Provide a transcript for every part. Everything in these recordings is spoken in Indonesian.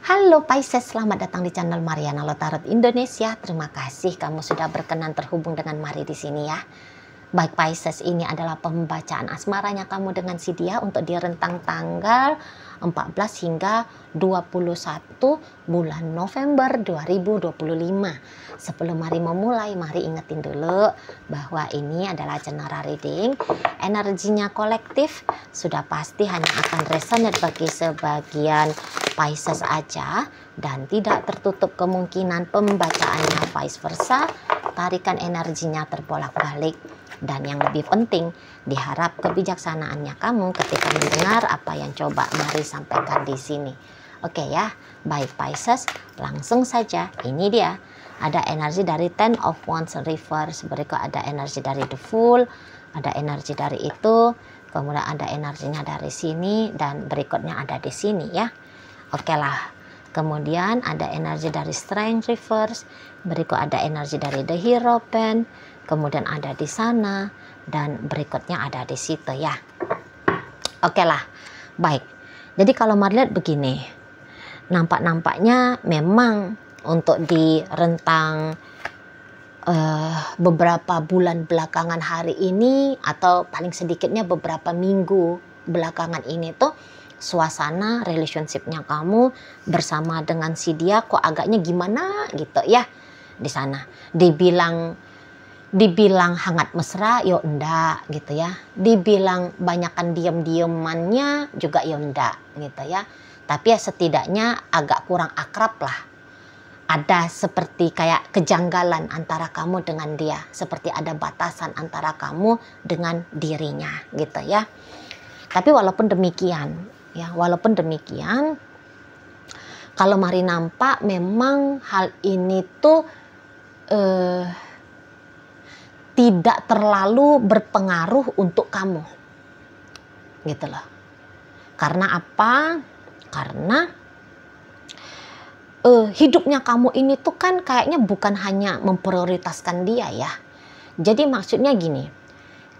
Halo Pisces, selamat datang di channel Mariana Lotarot Indonesia. Terima kasih kamu sudah berkenan terhubung dengan Mari di sini ya. Baik Pisces, ini adalah pembacaan asmaranya kamu dengan si dia untuk di rentang tanggal 14 hingga 21 bulan November 2025. Sebelum Mari memulai, mari ingetin dulu bahwa ini adalah general reading. Energinya kolektif, sudah pasti hanya akan resonate bagi sebagian Pisces aja dan tidak tertutup kemungkinan pembacaannya vice versa. Tarikan energinya terbolak-balik. Dan yang lebih penting, diharap kebijaksanaannya kamu ketika mendengar apa yang coba Mari sampaikan di sini. Oke ya, baik Pisces, langsung saja. Ini dia, ada energi dari Ten of Wands reverse, berikut ada energi dari The Fool, ada energi dari itu, kemudian ada energinya dari sini, dan berikutnya ada di sini ya. Oke lah, kemudian ada energi dari Strength reverse, berikut ada energi dari The Hierophant, kemudian ada di sana, dan berikutnya ada di situ ya. Oke lah, baik. Jadi kalau Mari lihat begini, nampaknya memang untuk di rentang beberapa bulan belakangan hari ini, atau paling sedikitnya beberapa minggu belakangan ini tuh, suasana relationshipnya kamu bersama dengan si dia kok agaknya gimana gitu ya di sana. Dibilang hangat mesra, yo enggak gitu ya. Dibilang banyakan diem-diemannya juga yo enggak gitu ya. Tapi ya setidaknya agak kurang akrab lah. Ada seperti kayak kejanggalan antara kamu dengan dia. Seperti ada batasan antara kamu dengan dirinya gitu ya. Tapi walaupun demikian, kalau Mari nampak memang hal ini tuh tidak terlalu berpengaruh untuk kamu, gitu loh. Karena apa? Karena hidupnya kamu ini tuh kan kayaknya bukan hanya memprioritaskan dia ya. Jadi maksudnya gini,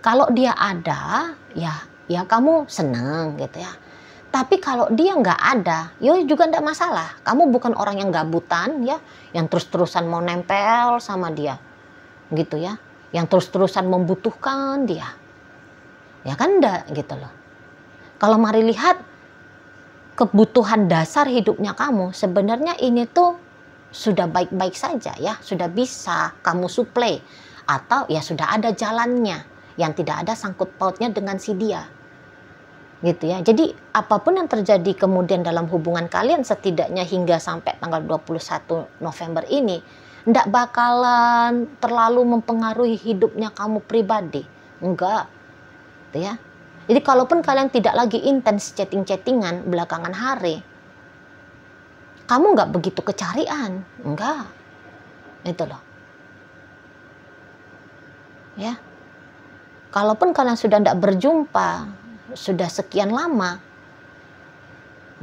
kalau dia ada, ya kamu seneng gitu ya. Tapi kalau dia nggak ada, ya juga nggak masalah. Kamu bukan orang yang gabutan ya, yang terus-terusan mau nempel sama dia, gitu ya. Yang terus-terusan membutuhkan dia, ya kan enggak gitu loh. Kalau Mari lihat kebutuhan dasar hidupnya kamu, sebenarnya ini tuh sudah baik-baik saja ya, sudah bisa kamu suplai, atau ya sudah ada jalannya yang tidak ada sangkut pautnya dengan si dia, gitu ya. Jadi apapun yang terjadi kemudian dalam hubungan kalian, setidaknya hingga sampai tanggal 21 November ini, ndak bakalan terlalu mempengaruhi hidupnya kamu pribadi, enggak gitu ya. Jadi kalaupun kalian tidak lagi intens chatting-chattingan belakangan hari, kamu nggak begitu kecarian, enggak, itu loh ya. Kalaupun kalian sudah ndak berjumpa sudah sekian lama,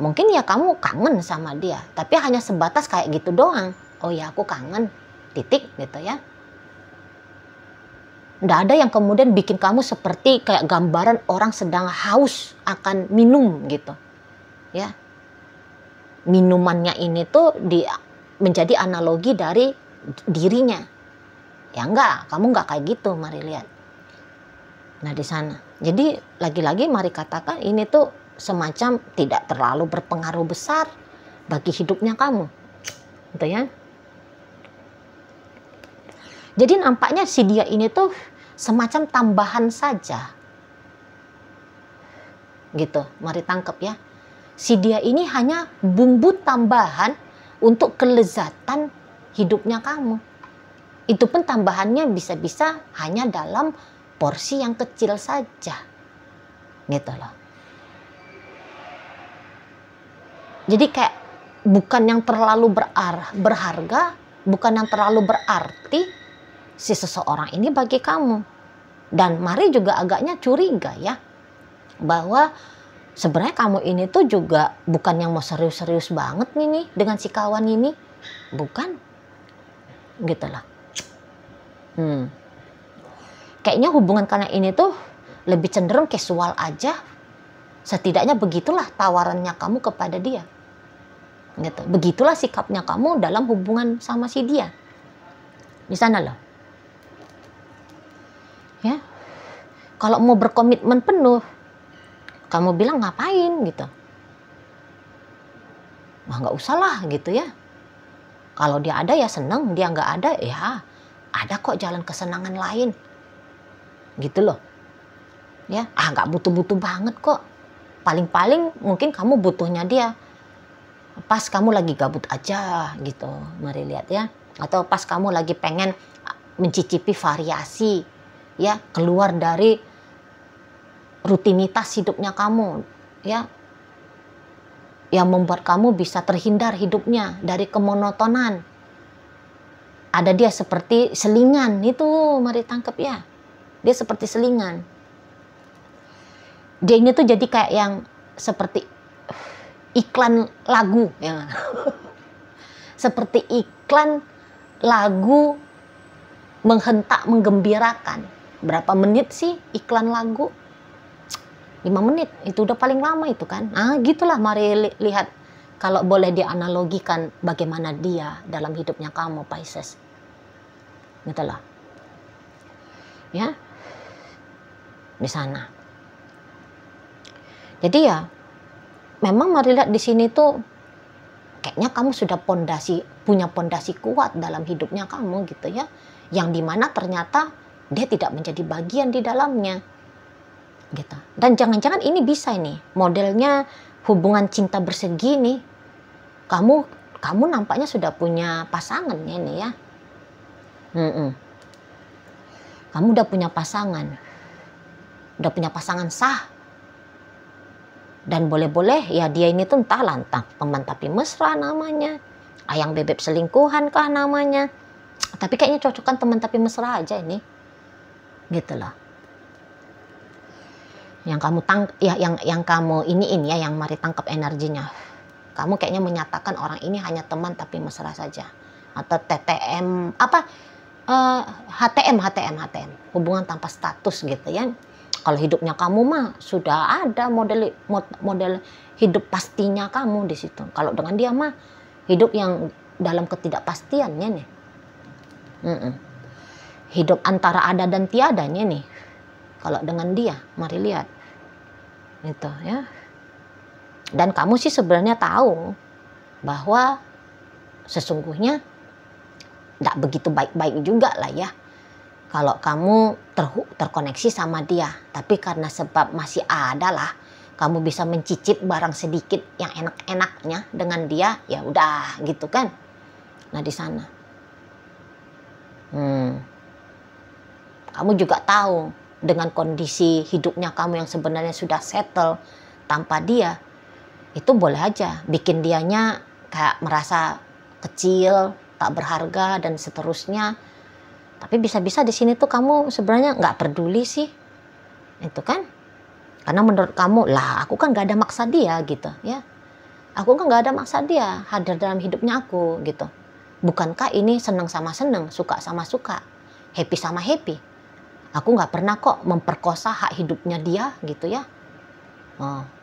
mungkin ya kamu kangen sama dia, tapi hanya sebatas kayak gitu doang. Oh ya aku kangen, titik gitu ya. Nggak ada yang kemudian bikin kamu seperti kayak gambaran orang sedang haus akan minum gitu ya. Minumannya ini tuh menjadi analogi dari dirinya. Ya enggak, kamu enggak kayak gitu, Mari lihat. Nah di sana. Jadi lagi-lagi Mari katakan ini tuh semacam tidak terlalu berpengaruh besar bagi hidupnya kamu. Gitu ya. Jadi nampaknya si dia ini tuh semacam tambahan saja. Gitu, Mari tangkap ya. Si dia ini hanya bumbu tambahan untuk kelezatan hidupnya kamu. Itu pun tambahannya bisa-bisa hanya dalam porsi yang kecil saja. Gitu loh. Jadi kayak bukan yang terlalu berharga, bukan yang terlalu berarti si seseorang ini bagi kamu. Dan Mari juga agaknya curiga ya, bahwa sebenarnya kamu ini tuh juga bukan yang mau serius-serius banget nih dengan si kawan ini, bukan, gitu lah. Kayaknya hubungan kalian ini tuh lebih cenderung casual aja. Setidaknya begitulah tawarannya kamu kepada dia. Gitu. Begitulah sikapnya kamu dalam hubungan sama si dia. Di sana loh. Ya. Kalau mau berkomitmen penuh, kamu bilang ngapain gitu. Nah, nggak usah lah gitu ya. Kalau dia ada ya seneng, dia nggak ada ya ada kok jalan kesenangan lain. Gitu loh. Ya, nggak butuh-butuh banget kok. Paling-paling mungkin kamu butuhnya dia pas kamu lagi gabut aja gitu. Mari lihat ya. Atau pas kamu lagi pengen mencicipi variasi ya, keluar dari rutinitas hidupnya kamu ya, yang membuat kamu bisa terhindar hidupnya dari kemonotonan. Ada dia seperti selingan itu, mari tangkap ya. Dia seperti selingan. Dia ini tuh jadi kayak yang seperti iklan lagu ya. Seperti iklan lagu menghentak menggembirakan. Berapa menit sih iklan lagu? 5 menit, itu udah paling lama itu kan. Nah gitulah, mari lihat kalau boleh dianalogikan bagaimana dia dalam hidupnya kamu, Pisces. Gitu loh. Ya. Di sana. Jadi ya, memang mari lihat di sini tuh kayaknya kamu sudah punya pondasi kuat dalam hidupnya kamu gitu ya. Yang dimana ternyata dia tidak menjadi bagian di dalamnya. Gitu. Dan jangan-jangan ini bisa ini modelnya hubungan cinta bersegi nih. Kamu nampaknya sudah punya pasangan ya ini ya. Kamu udah punya pasangan. Udah punya pasangan sah. Dan boleh-boleh ya dia ini tuh entah teman tapi mesra namanya. Ayang bebek selingkuhan kah namanya. Tapi kayaknya cocokan teman tapi mesra aja ini. Gitu loh. Yang kamu yang kamu ini ya, yang mari tangkap energinya. Kamu kayaknya menyatakan orang ini hanya teman tapi mesra saja. Atau TTM HTM, hubungan tanpa status gitu ya. Kalau hidupnya kamu mah sudah ada model hidup pastinya kamu di situ. Kalau dengan dia mah hidup yang dalam ketidakpastiannya nih. Hidup antara ada dan tiadanya nih. Kalau dengan dia, mari lihat. Itu ya. Dan kamu sih sebenarnya tahu bahwa sesungguhnya tidak begitu baik-baik juga lah ya. Kalau kamu terkoneksi sama dia, tapi karena sebab masih ada lah, kamu bisa mencicip barang sedikit yang enak-enaknya dengan dia, ya udah gitu kan. Nah di sana, kamu juga tahu dengan kondisi hidupnya kamu yang sebenarnya sudah settle tanpa dia, itu boleh aja bikin dianya kayak merasa kecil, tak berharga dan seterusnya. Tapi bisa-bisa di sini tuh kamu sebenarnya nggak peduli sih, itu kan? Karena menurut kamu lah, aku kan nggak ada maksa dia gitu, ya. Aku kan nggak ada maksa dia hadir dalam hidupnya aku gitu. Bukankah ini senang sama senang, suka sama suka, happy sama happy? Aku nggak pernah kok memperkosa hak hidupnya dia gitu ya.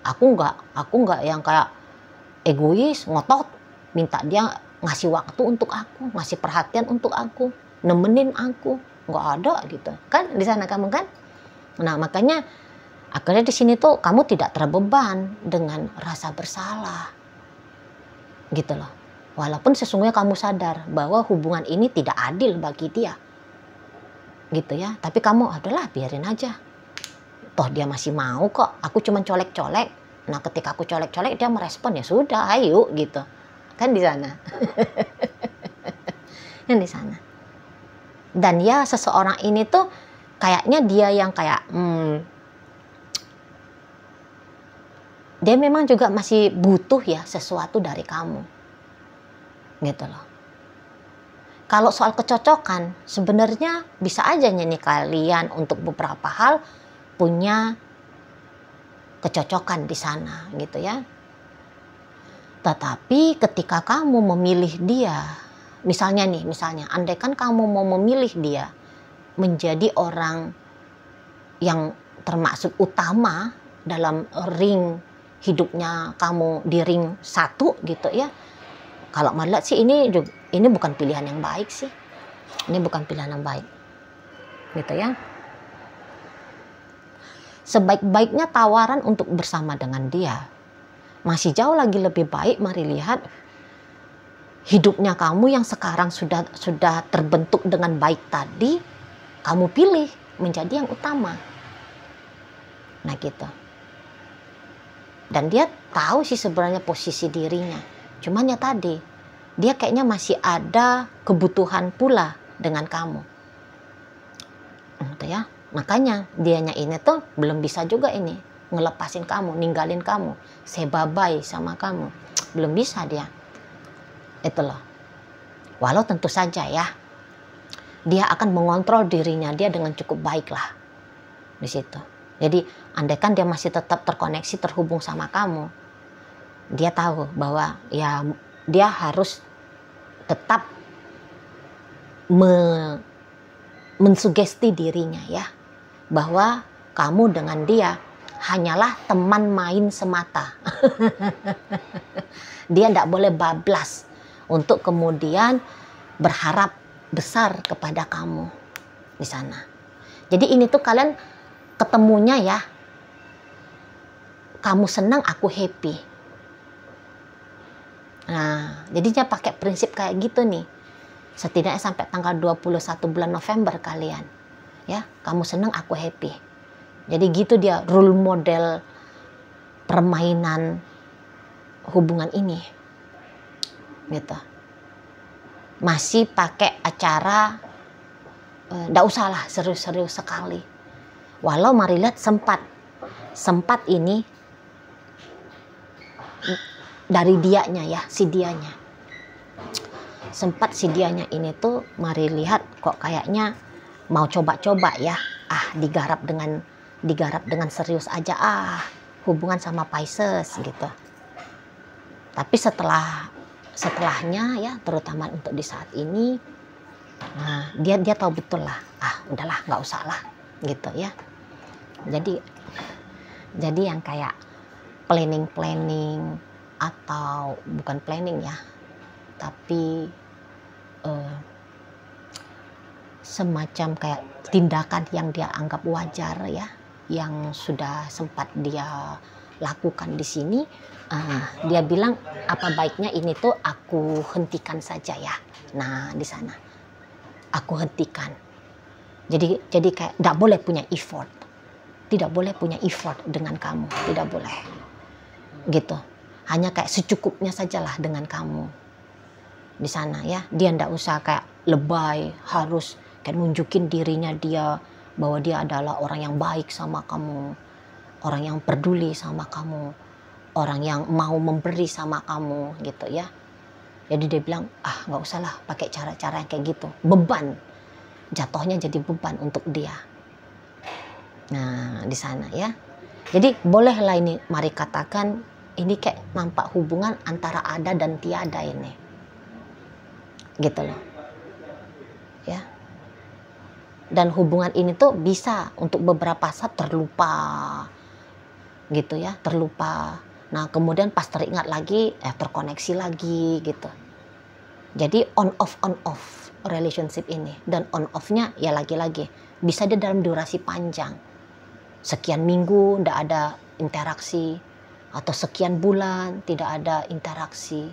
Aku nggak yang kayak egois, ngotot, minta dia ngasih waktu untuk aku, ngasih perhatian untuk aku, nemenin aku, nggak ada gitu kan di sana kamu kan. Nah makanya akhirnya di sini tuh kamu tidak terbeban dengan rasa bersalah gitu loh, walaupun sesungguhnya kamu sadar bahwa hubungan ini tidak adil bagi dia gitu ya, tapi kamu adalah biarin aja, toh dia masih mau kok, aku cuma colek-colek. Nah ketika aku colek-colek dia merespon, ya sudah ayo gitu kan di sana. Yang di sana. Dan ya seseorang ini tuh kayaknya dia yang kayak dia memang juga masih butuh ya sesuatu dari kamu gitu loh. Kalau soal kecocokan sebenarnya bisa aja nih kalian untuk beberapa hal punya kecocokan di sana gitu ya. Tetapi ketika kamu memilih dia, misalnya andaikan kamu mau memilih dia menjadi orang yang termasuk utama dalam ring hidupnya kamu, di ring 1 gitu ya, Kalau Mari lihat sih ini bukan pilihan yang baik sih. Ini bukan pilihan yang baik. Gitu ya. Sebaik-baiknya tawaran untuk bersama dengan dia, masih jauh lagi lebih baik Mari lihat hidupnya kamu yang sekarang sudah terbentuk dengan baik tadi, kamu pilih menjadi yang utama. Nah gitu. Dan dia tahu sih sebenarnya posisi dirinya. Cuman ya tadi, dia kayaknya masih ada kebutuhan pula dengan kamu. Gitu ya. Makanya dianya ini tuh belum bisa juga ini ngelepasin kamu, ninggalin kamu, say bye-bye sama kamu. Belum bisa dia. Itu loh. Walau tentu saja ya, dia akan mengontrol dirinya dia dengan cukup baik lah di situ. Jadi andaikan dia masih tetap terkoneksi, terhubung sama kamu, dia tahu bahwa ya dia harus tetap mensugesti dirinya ya, bahwa kamu dengan dia hanyalah teman main semata. Dia tidak boleh bablas untuk kemudian berharap besar kepada kamu di sana. Jadi ini tuh kalian ketemunya ya, kamu senang aku happy. Nah, jadinya pakai prinsip kayak gitu nih. Setidaknya sampai tanggal 21 bulan November kalian. Ya, kamu senang aku happy. Jadi gitu dia rule model permainan hubungan ini. Gitu. Masih pakai acara nggak usah lah serius-serius sekali. Walau Mari lihat sempat ini dari dianya ya, si dianya. Sempat si dianya ini tuh Mari lihat kok kayaknya mau coba-coba ya. Digarap dengan serius aja hubungan sama Pisces gitu. Tapi setelahnya ya, terutama untuk di saat ini, nah dia tahu betul lah, udahlah nggak usah lah gitu ya. Jadi yang kayak planning atau bukan planning ya, tapi semacam kayak tindakan yang dia anggap wajar ya, yang sudah sempat dia lakukan di sini, dia bilang apa baiknya ini tuh aku hentikan saja ya. Nah di sana aku hentikan. Jadi kayak tidak boleh punya effort, tidak boleh punya effort dengan kamu, tidak boleh gitu. Hanya kayak secukupnya sajalah dengan kamu di sana ya. Dia tidak usah kayak lebay, harus kayak nunjukin dirinya dia bahwa dia adalah orang yang baik sama kamu, orang yang peduli sama kamu, orang yang mau memberi sama kamu gitu ya. Jadi dia bilang nggak usah lah pakai cara-cara yang kayak gitu, beban, jatuhnya jadi beban untuk dia. Nah di sana ya. Jadi bolehlah ini Mari katakan ini kayak nampak hubungan antara ada dan tiada ini, gitu loh ya. Dan hubungan ini tuh bisa untuk beberapa saat terlupa gitu ya, terlupa. Nah kemudian pas teringat lagi terkoneksi lagi gitu. Jadi on off relationship ini. Dan on off-nya ya lagi-lagi bisa dia dalam durasi panjang, sekian minggu tidak ada interaksi, atau sekian bulan tidak ada interaksi,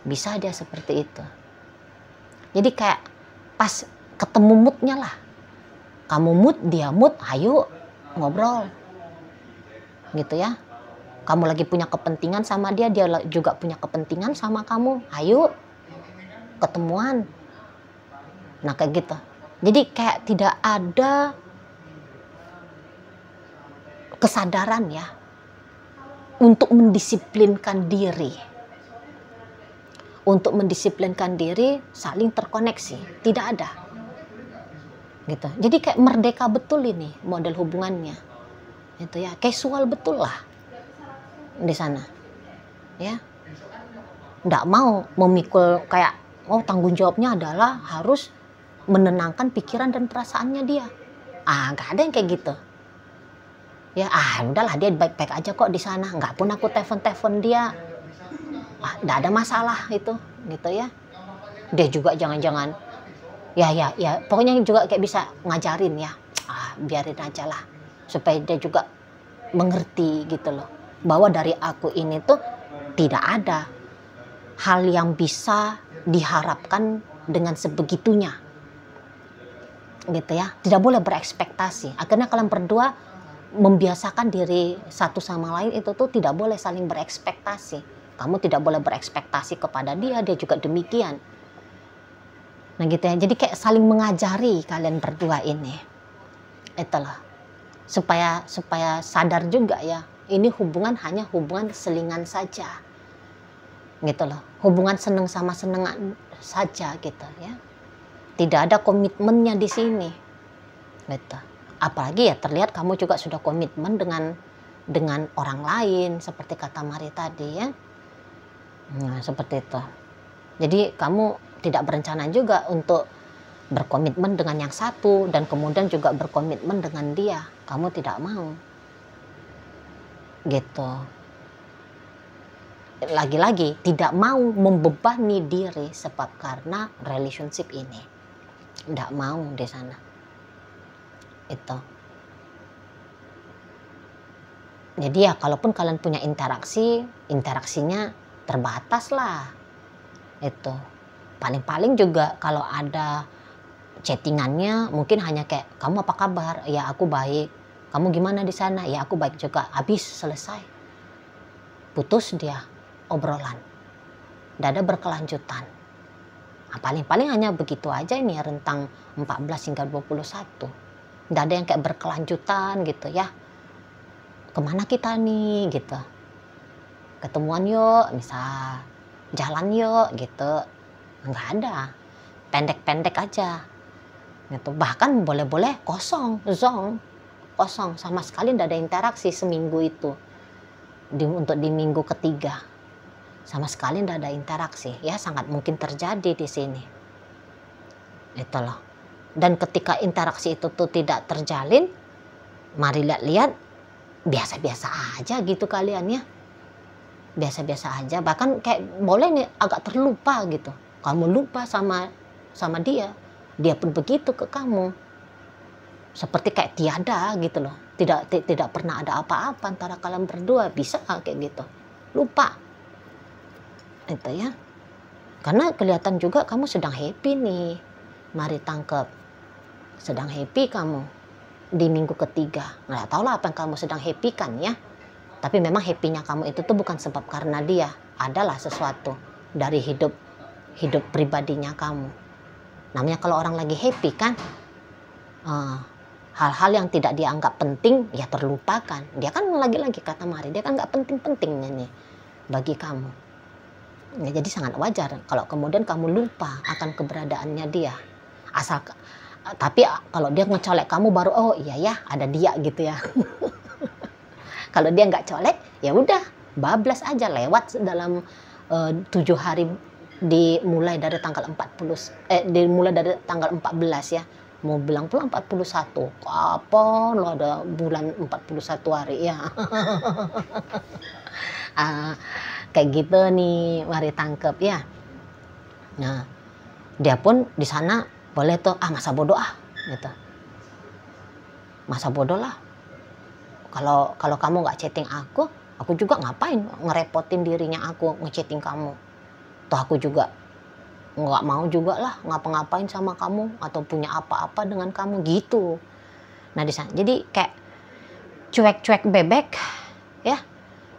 bisa dia seperti itu. Jadi kayak pas ketemu moodnya lah, kamu mood dia mood, ayo ngobrol gitu ya. Kamu lagi punya kepentingan sama dia, dia juga punya kepentingan sama kamu, ayo ketemuan. Nah kayak gitu. Jadi kayak tidak ada kesadaran ya untuk mendisiplinkan diri, untuk mendisiplinkan diri saling terkoneksi, tidak ada gitu. Jadi kayak merdeka betul ini model hubungannya itu ya, casual betul lah di sana ya. Nggak mau memikul kayak tanggung jawabnya adalah harus menenangkan pikiran dan perasaannya dia. Nggak ada yang kayak gitu ya. Udahlah dia baik-baik aja kok di sana, nggak pun aku telepon dia nggak ada masalah itu, gitu ya. Dia juga jangan-jangan, ya, pokoknya juga kayak bisa ngajarin ya, biarin aja lah, supaya dia juga mengerti gitu loh, bahwa dari aku ini tuh tidak ada hal yang bisa diharapkan dengan sebegitunya, gitu ya. Tidak boleh berekspektasi. Akhirnya kalian berdua membiasakan diri satu sama lain itu tuh tidak boleh saling berekspektasi. Kamu tidak boleh berekspektasi kepada dia, dia juga demikian. Nah gitu ya, jadi kayak saling mengajari kalian berdua ini. Itulah, supaya sadar juga ya, ini hubungan hanya hubungan selingan saja. Gitu loh, hubungan seneng sama senengan saja gitu ya. Tidak ada komitmennya di sini. Gitu. Apalagi ya terlihat kamu juga sudah komitmen dengan orang lain seperti kata Mari tadi ya. Nah, seperti itu. Jadi kamu tidak berencana juga untuk berkomitmen dengan yang satu dan kemudian juga berkomitmen dengan dia. Kamu tidak mau. Gitu. Lagi-lagi tidak mau membebani diri sebab karena relationship ini. Tidak mau di sana. Itu. Jadi ya kalaupun kalian punya interaksinya terbatas lah. Itu. Paling-paling juga kalau ada chattingannya mungkin hanya kayak, kamu apa kabar? Ya aku baik. Kamu gimana di sana? Ya aku baik juga. Habis, selesai. Putus dia obrolan. Tidak ada berkelanjutan. Nah, paling-paling hanya begitu aja ini ya, rentang 14 hingga 21. Tidak ada yang kayak berkelanjutan gitu ya. Kemana kita nih gitu. Ketemuan yuk, misal. Jalan yuk gitu. Nggak ada. Pendek-pendek aja. Gitu. Bahkan boleh-boleh kosong, zong. Kosong, sama sekali tidak ada interaksi seminggu itu. Untuk di minggu ketiga. Sama sekali tidak ada interaksi. Ya sangat mungkin terjadi di sini. Itu loh. Dan ketika interaksi itu tuh tidak terjalin, mari lihat-lihat, biasa-biasa aja gitu kalian ya. Biasa-biasa aja, bahkan kayak boleh nih agak terlupa gitu. Kamu lupa sama dia, dia pun begitu ke kamu. Seperti kayak tiada gitu loh. Tidak pernah ada apa-apa antara kalian berdua, bisa kayak gitu. Lupa. Itu ya. Karena kelihatan juga kamu sedang happy nih. Mari tangkap. Sedang happy kamu di minggu ketiga. Nggak tahu lah apa yang kamu sedang happy kan ya. Tapi memang happy-nya kamu itu tuh bukan sebab karena dia. Adalah sesuatu dari hidup pribadinya kamu. Namanya kalau orang lagi happy kan, hal-hal yang tidak dianggap penting ya terlupakan. Dia kan lagi-lagi kata Mari, dia kan nggak penting-pentingnya nih bagi kamu. Ya, jadi sangat wajar kalau kemudian kamu lupa akan keberadaannya dia. Tapi kalau dia ngecolek kamu baru, oh iya ya ada dia gitu ya. Kalau dia nggak colek ya udah bablas aja, lewat dalam 7 hari dimulai dari tanggal 14 ya. Mau bilang pula 41, kapan lo ada bulan 41 hari ya. Kayak gitu nih, mari tangkep ya. Nah dia pun di sana boleh tuh, masa bodoh gitu. Masa bodoh lah. Kalau kamu nggak chatting aku juga ngapain ngerepotin dirinya aku ngechatting kamu. Toh aku juga nggak mau juga lah ngapa-ngapain sama kamu atau punya apa-apa dengan kamu gitu. Nah di sana jadi kayak cuek-cuek bebek ya.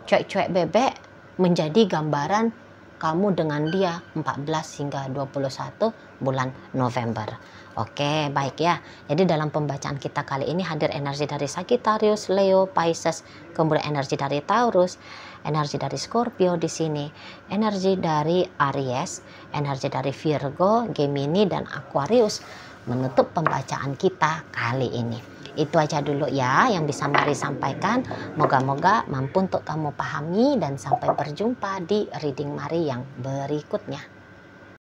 Cuek-cuek bebek menjadi gambaran kamu dengan dia 14 hingga 21 bulan November. Oke, baik ya. Jadi dalam pembacaan kita kali ini hadir energi dari Sagittarius, Leo, Pisces, kemudian energi dari Taurus, energi dari Scorpio di sini, energi dari Aries, energi dari Virgo, Gemini dan Aquarius menutup pembacaan kita kali ini. Itu aja dulu ya yang bisa Mari sampaikan. Moga-moga mampu untuk kamu pahami dan sampai berjumpa di reading Mari yang berikutnya.